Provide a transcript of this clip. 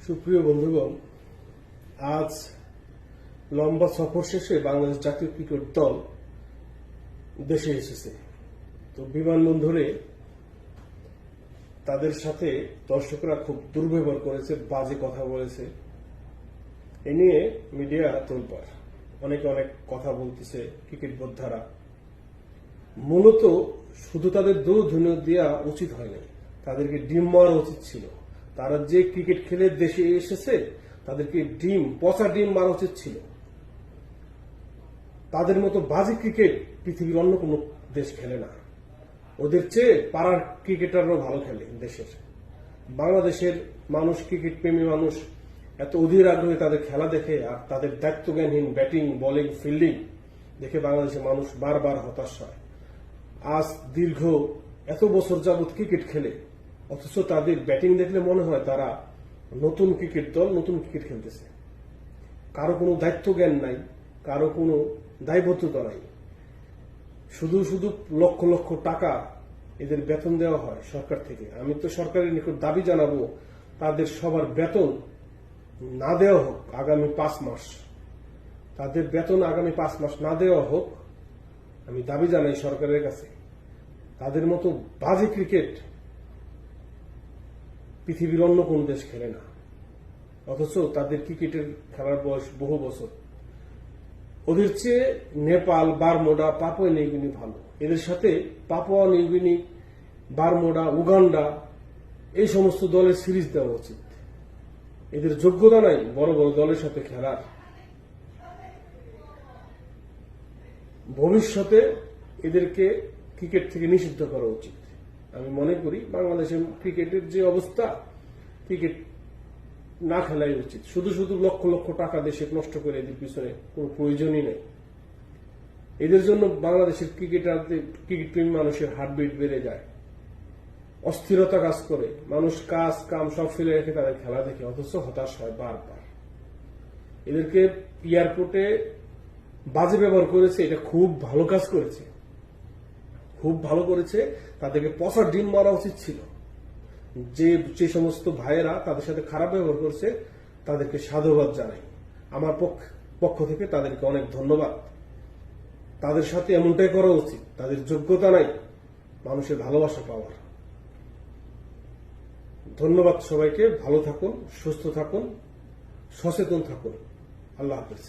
সুপ্রিয় বন্ধুগণ, আজ লম্বা সফর শেষে বাংলাদেশ জাতীয় ক্রিকেট দল দেশে এসেছে। তো বিমানবন্দরে তাদের সাথে দর্শকরা খুব দুর্ব্যবহার করেছে, বাজে কথা বলেছে। এ নিয়ে মিডিয়া তোলপাড়, অনেকে অনেক কথা বলতেছে। ক্রিকেট বোদ্ধারা মূলত শুধু তাদের দৌড় দেওয়া উচিত হয়নি, তাদেরকে ডিম মারা উচিত ছিল। তারা যে ক্রিকেট খেলে দেশে এসেছে তাদেরকে পচা ডিম মারা উচিত ছিল। তাদের মতো বাজে ক্রিকেট পৃথিবীর অন্য কোনো দেশ খেলে না। ওদের চেয়ে পাড়ার ক্রিকেটাররাও ভালো খেলে দেশের। বাংলাদেশের মানুষ, ক্রিকেট প্রেমী মানুষ এত অধীর আগ্রহে তাদের খেলা দেখে, আর তাদের দায়িত্বজ্ঞানহীন ব্যাটিং, বোলিং, ফিল্ডিং দেখে বাংলাদেশের মানুষ বারবার হতাশ হয়। আজ দীর্ঘ এত বছর যাবৎ ক্রিকেট খেলে, অথচ তাদের ব্যাটিং দেখলে মনে হয় তারা নতুন ক্রিকেট দল, নতুন ক্রিকেট খেলতেছে। কারো কোনো দায়িত্ব জ্ঞান নাই, কারো কোনো দায়বদ্ধতা নাই। শুধু শুধু লক্ষ লক্ষ টাকা এদের বেতন দেওয়া হয় সরকার থেকে। আমি তো সরকারের নিকট দাবি জানাবো, তাদের সবার বেতন না দেওয়া হোক আগামী 5 মাস। তাদের বেতন আগামী 5 মাস না দেওয়া হোক, আমি দাবি জানাই সরকারের কাছে। তাদের মতো বাজে ক্রিকেট পৃথিবীর অন্য কোন দেশ খেলে না, অথচ তাদের ক্রিকেটের খেলার বয়স বহু বছর। ওদের চেয়ে নেপাল, বারমুডা, পাপুয়া নিউগিনি ভালো। এদের সাথে পাপুয়া নিউগিনি, বারমুডা, উগান্ডা এই সমস্ত দলের সিরিজ দেওয়া উচিত। এদের যোগ্যতা নাই বড় বড় দলের সাথে খেলার। ভবিষ্যতে এদেরকে ক্রিকেট থেকে নিষিদ্ধ করা উচিত। আমি মনে করি বাংলাদেশের ক্রিকেটের যে অবস্থা, ক্রিকেট না খেলাই উচিত। শুধু শুধু লক্ষ লক্ষ টাকা দেশে নষ্ট করে এদের পিছনে কোনো প্রয়োজনই নেই। এদের জন্য বাংলাদেশের ক্রিকেট প্রেমী মানুষের হার্টবিট বেড়ে যায়, অস্থিরতা কাজ করে, মানুষ কাজ কাম সব ফেলে রেখে তাদের খেলা দেখে, অথচ হতাশ হয় বারবার। এদেরকে এয়ারপোর্টে বাজে ব্যবহার করেছে, এটা খুব ভালো কাজ করেছে, খুব ভালো করেছে। তাদেরকে পচা ডিম মারা উচিত ছিল। যে সমস্ত ভাইয়েরা তাদের সাথে খারাপ ব্যবহার করছে তাদেরকে সাধুবাদ জানাই। আমার পক্ষ থেকে তাদেরকে অনেক ধন্যবাদ। তাদের সাথে এমনটাই করা উচিত। তাদের যোগ্যতা নাই মানুষের ভালোবাসা পাওয়ার। ধন্যবাদ সবাইকে। ভালো থাকুন, সুস্থ থাকুন, সচেতন থাকুন। আল্লাহ হাফেজ।